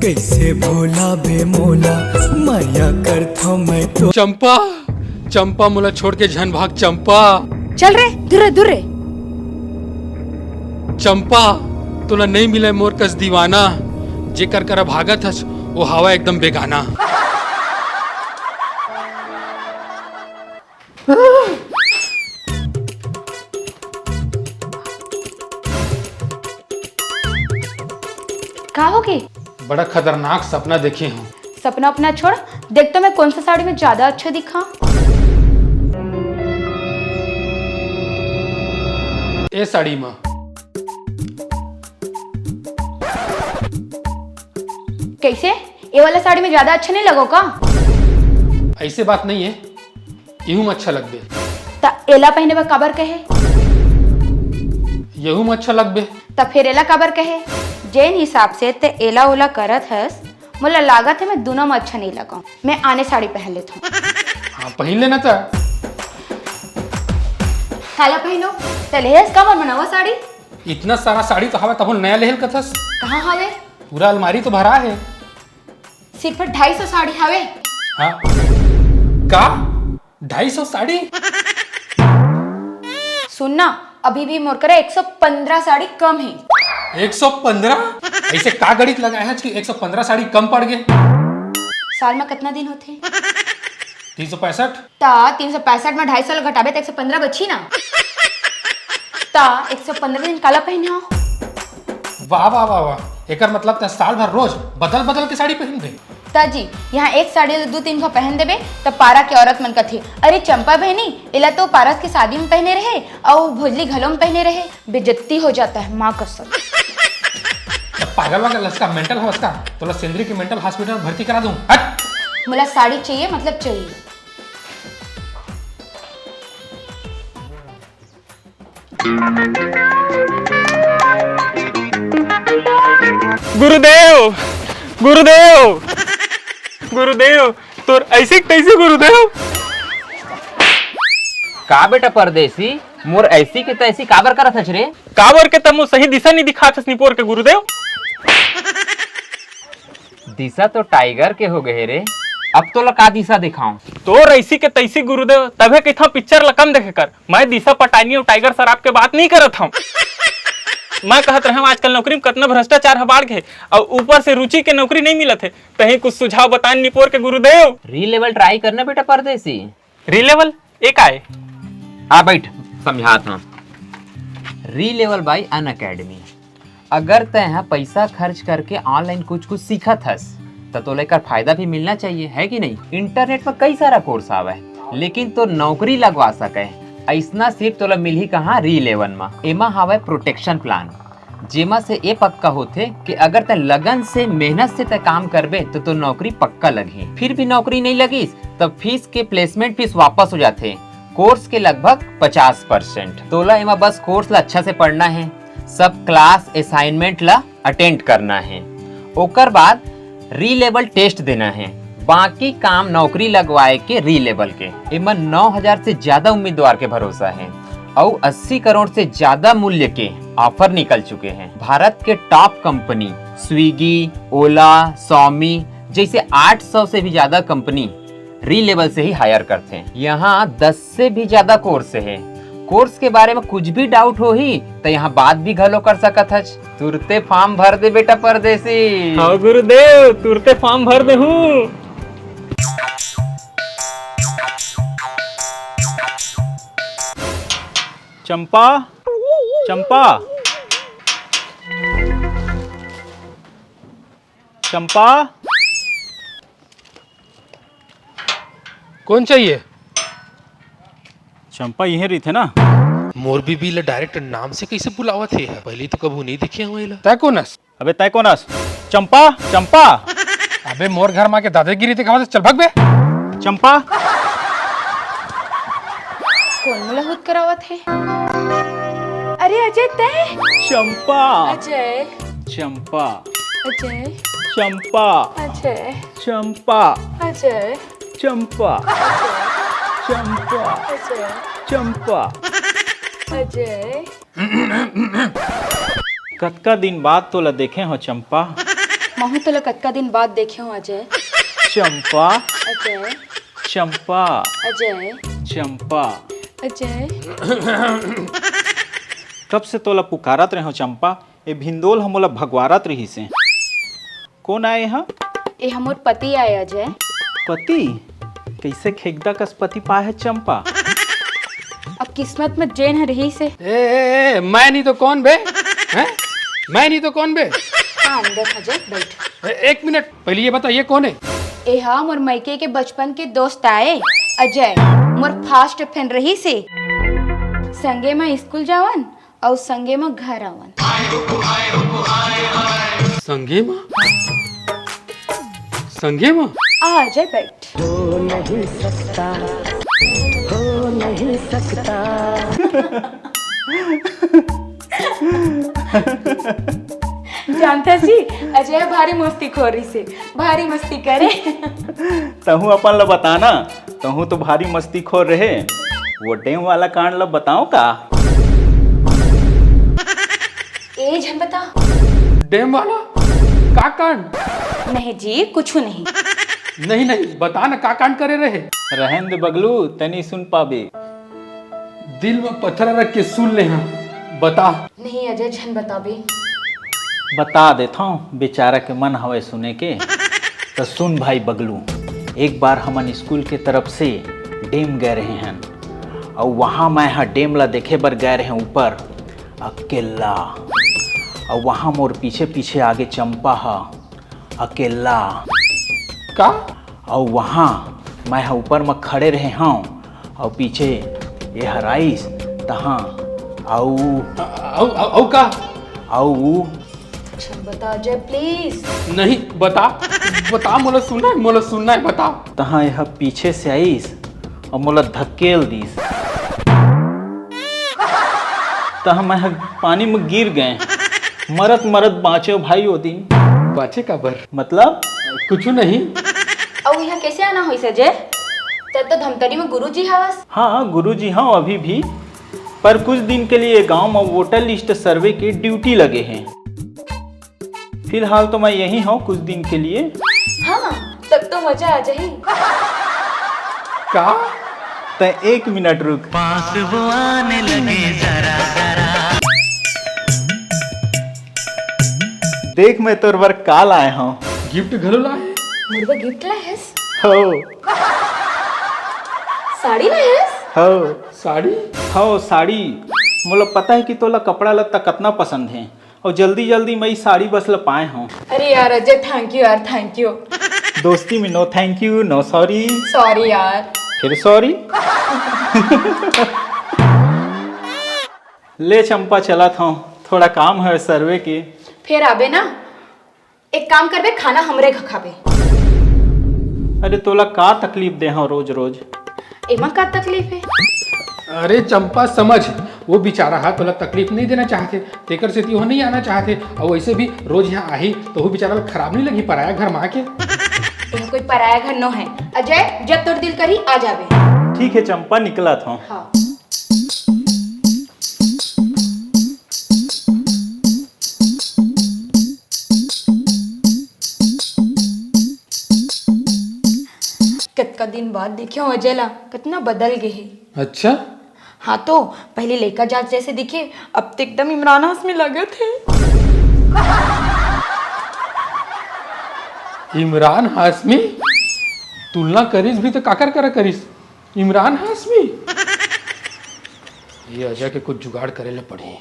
कैसे भोला बे मोला माया करथो मैं तो। चंपा चंपा मोला छोड़ के झन भाग चंपा। चल रे दूर दूर रे। चंपा तोला नहीं मिले मोर कस दीवाना, जेकर करा भागत हस वो हवा एकदम बेगाना। कहा होगी? बड़ा खतरनाक सपना देखे हूँ। सपना अपना छोड़, देख तो मैं कौन सा साड़ी में ज्यादा अच्छा दिखा। ए साड़ी में कैसे? ये वाला साड़ी में ज्यादा अच्छा नहीं लगो का? ऐसे बात नहीं है, यूं अच्छा लग बे। ता एला पहने बा काबर कहे? यहू में अच्छा लग बे। ता फिर एला काबर कहे? जेन हिसाब से ते एला ओला करत हस, मुला लागत है मैं दोनों में अच्छा नहीं लगा। मैं आने साड़ी पहन लेता हूँ। हाँ पहन लेना था। काला पहनो तलेहस कमर बनावा साड़ी। इतना सारा साड़ी तो हवा तब नया लेहल कथस। कहाँ हवे? पूरा अलमारी तो भरा है। सिर्फ 250 साड़ी हवे। हाँ का 250 साड़ी? सुनना, अभी भी मोर करे 115 साड़ी कम है। 115? ऐसे का गणित लगाया है कि 115 साड़ी कम पड़ गए? साल में कितना दिन होते? 365। ता 365 में 250 घटाबे तो 115 बची ना। ता 115 दिन काला पहने हो। वाह वाह वाह वाह, एकर मतलब ते साल भर रोज बदल बदल के साड़ी पहन दे। ताजी यहाँ एक साड़ी 2-3 पहन देबे तब पारा के औरत मन कथे अरे चंपा बहनी इला तो पारस की शादी में पहने रहे और भोजली घलों में पहने रहे। बेइज्जती हो जाता है माँ कसम। पागल वागल इसका मेंटल है उसका, तो सेंद्री के मेंटल हॉस्पिटल में भर्ती करा दूं। हट। मुला साड़ी चाहिए मतलब चाहिए। गुरुदेव गुरुदेव गुरुदेव तोर ऐसे कैसे गुरुदेव? का बेटा परदेसी मोर ऐसी के तैसी काबर करत हच रे? काबर के तमो सही दिशा नहीं दिखात हस निपोर के गुरुदेव। दिशा तो टाइगर के हो गए रे, अब तो ला का दिशा दिखाऊं? तोर ऐसी के तैसी गुरुदेव तबे कथा पिक्चर ला कम देखे कर। मैं दिशा पटानी और टाइगर शराब के बात नहीं करत हूँ। मैं कहत रहा हूँ आजकल नौकरी में कितना भ्रष्टाचार है बाढ़ के, और ऊपर से रुचि के नौकरी नहीं मिलत है। कहीं कुछ सुझाव बताएं निपोर के गुरुदेव। री लेवल ट्राई करना बेटा परदेसी। री लेवल एक आए। हाँ बैठ समझात हूँ। री लेवल बाई अनअकैडमी। अगर तय पैसा खर्च करके ऑनलाइन कुछ कुछ सीखत हस तो लेकर फायदा भी मिलना चाहिए, है कि नहीं? इंटरनेट पर कई सारा कोर्स आवा है, लेकिन तो नौकरी लगवा सके ऐसना सिर्फ तोला मिलही कहाँ? री लेवल में। एमा हवा प्रोटेक्शन प्लान, जेमा से ये पक्का होते कि अगर ते लगन से मेहनत से ते काम करबे तो नौकरी पक्का लगी। फिर भी नौकरी नहीं लगी तब फीस के प्लेसमेंट फीस वापस हो जाते, कोर्स के लगभग 50%। तोला एमा बस कोर्स ला अच्छा से पढ़ना है, सब क्लास असाइनमेंट ला अटेंड करना है, ओकर बाद री लेवल टेस्ट देना है, बाकी काम नौकरी लगवाए के री लेवल के। एमा 9000 से ज्यादा उम्मीदवार के भरोसा है और 80 करोड़ से ज्यादा मूल्य के ऑफर निकल चुके हैं। भारत के टॉप कंपनी स्विगी, ओला, स्वामी जैसे 800 से भी ज्यादा कंपनी री लेवल से ही हायर करते हैं। यहाँ 10 से भी ज्यादा कोर्स है। कोर्स के बारे में कुछ भी डाउट हो ही तो यहाँ बात भी घलो कर सकत है। तुरते फॉर्म भर दे बेटा परदेसी। हाँ गुरुदेव तुरते फॉर्म भर दे हूँ। चंपा चंपा चंपा कौन चाहिए? चंपा यही रही थे ना? मोर बीबी ला डायरेक्ट नाम से कैसे बुलावत है? पहले तो कभी नहीं दिखे हुए ला। तय कोनस? अबे तय कोनस? चंपा चंपा। अबे मोर घर माँ के दादागिरी दिखावा चल भाग बे। चंपा कौन मुलाहुत करावत है? अरे अजय तय। चंपा अजय चंपा अजय चंपा अजय चंपा अजय चंपा चंपा अजय चंपा। अजय कतका दिन बाद तो ला देखे हो चंपा। महू तो कतका दिन बाद देखे हूँ अजय। चंपा अजय चंपा अजय चंपा अजय। कब से तोला पुकारत रहे हो चंपा, ए भिंदोल हमोला भगवारत रही से। कौन आए यहाँ? ये हमर पति आए अजय। पति? कैसे खेगदा कस पति पाए है चंपा? अब किस्मत में जेन है रही से। मैं नहीं तो कौन बे? हैं? मैं नहीं तो कौन बे? हाँ अंदर अजय बैठ। एक मिनट पहले ये बता ये कौन है? ए हाँ मोर मायके के बचपन के दोस्त आए अजय, मोर फास्ट फ्रेंड रही से। संगे में स्कूल जावन और संगे में घर आवन। संगे माँ? संगे माँ? आ अजय बैठ। जानता जी अजय भारी मस्ती खोरी से भारी मस्ती करे। तहू अपन ला बताना, तहू तो भारी मस्ती खोर रहे। वो डेम वाला कांड ला बताओ का? एज हम बता। डैम वाला? का कांड? नहीं जी कुछ नहीं। नहीं नहीं बता ना का कांड करे रहे। रहन दे बगलू, तनी सुन पाबे। दिल में पत्थर रख के सुन ले हाँ। बता। नहीं अजय झन बताबे। बता देता हूँ, बेचारा के मन हवे सुने के। तो सुन भाई बगलू, एक बार हमन स्कूल के तरफ से डेम गए रहे हैं और वहाँ मैं यहाँ डेम ला देखे बर गए रहे ऊपर अकेला। और वहाँ मोर पीछे पीछे आगे चंपा हा अकेला का? और वहाँ मैं ऊपर में खड़े रहे हाँ और पीछे ये हराइस तहाँ औ का? आऊ झन बता अजय प्लीज। नहीं बता बता मोला सुनना है बता। तहाँ यह पीछे से आईस और मोला धकेल दीस। तहाँ मैं पानी में गिर गए, मरत मरत बाँचे भाई वो दिन। बाचे का बर? मतलब कुछ नहीं। और यहाँ कैसे आना हो अजय? तब तो धमतरी में गुरुजी हवस। हाँ गुरुजी हाँ अभी भी, पर कुछ दिन के लिए गांव में वोटर लिस्ट सर्वे की ड्यूटी लगे हैं। फिलहाल तो मैं यही हूँ कुछ दिन के लिए। हाँ तब तो मजा आ जाए। का? तो एक मिनट रुक। पास वो आने लगे जरा जरा। देख मैं तोर बर का लाए हूँ। गिफ्ट घलो लाए? मुर्गा गिफ्ट लायस? हो साड़ी लायस? हो साड़ी? हो साड़ी। मोला पता है कि तोला कपड़ा लत्ता कितना पसंद है और जल्दी जल्दी मैं साड़ी बस ला पाए हूँ। अरे यार अजय थैंक यू यार थैंक यू। दोस्ती में no thank you no sorry. Sorry यार। फिर सॉरी। ले चंपा चला था, थोड़ा काम है सर्वे के। फिर आबे ना, एक काम करबे खाना हमरे खाबे। अरे तोला का तकलीफ दे हाँ रोज रोज? एमा का तकलीफ है? अरे चंपा समझ, वो बेचारा हाथ वाला तकलीफ नहीं देना चाहते, तेकर से वो नहीं आना चाहते। और वैसे भी रोज यहाँ आई तो वो बेचारा खराब नहीं लगी पराया घर में आके। यहाँ कोई पराया घर न है अजय, जब तोर दिल करी आ जाबे। ठीक है चंपा निकला था। हाँ। कितना दिन बाद देखे अजय ला, कितना बदल गए है। अच्छा? हाँ तो पहले लेका जात जैसे दिखे, अब तो एकदम इमरान हाशमी लगे थे। इमरान हाशमी? तुलना करीस भी तो काकर करा करीस इमरान हाशमी। ये अजय के कुछ जुगाड़ करे ले पड़ी।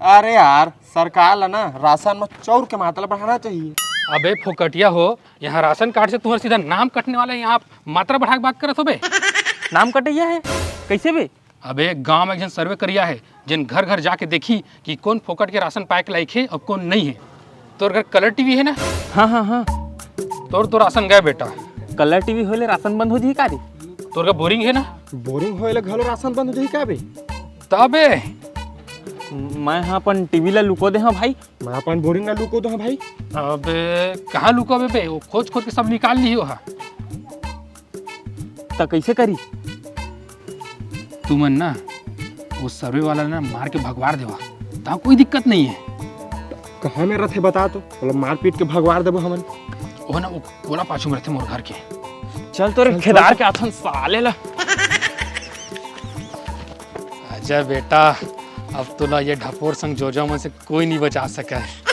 अरे यार सरकार ला ना राशन में चौर के मात्रा बढ़ाना चाहिए। अबे फोकटिया हो, यहाँ राशन कार्ड से तुम्हारा सीधा नाम कटने वाला है, यहाँ मात्रा बढ़ा के बात करत हो बे। नाम कटैया है कैसे बे? अबे गांव में एक जन सर्वे करिया है, जिन घर घर जाके देखी कि कौन फोकट के राशन पाए के लायक है और कौन नहीं है। तोर घर कलर टीवी है ना? हाँ हाँ हाँ। तोर तो राशन गए बेटा। कलर टीवी होले राशन बंद हो जी का रे? तोर का बोरिंग है ना? बोरिंग होए घलो राशन बंद हो जाई का बे? तबे मैं हाँ अपन टीवी ला लुको दे हाँ भाई। मैं अपन बोरिंग ना लुको दो भाई। अबे कहाँ लुको बे? वो खोज खोज के सब निकाल ली हो। तो कैसे करी? तुमन ना वो सर्वे वाला ना मार के भगवार देवा, ता कोई दिक्कत नहीं है। कहाँ में रथे बता तो, मतलब मार पीट के भगवार देबो हमन। वो ना वो कोला पाछू में रहते मोर घर के। चल तोरे खेदार के आथन साले ला। अजय बेटा, अब तो ना ये ढपोर संग जोजा में से कोई नहीं बचा सका है।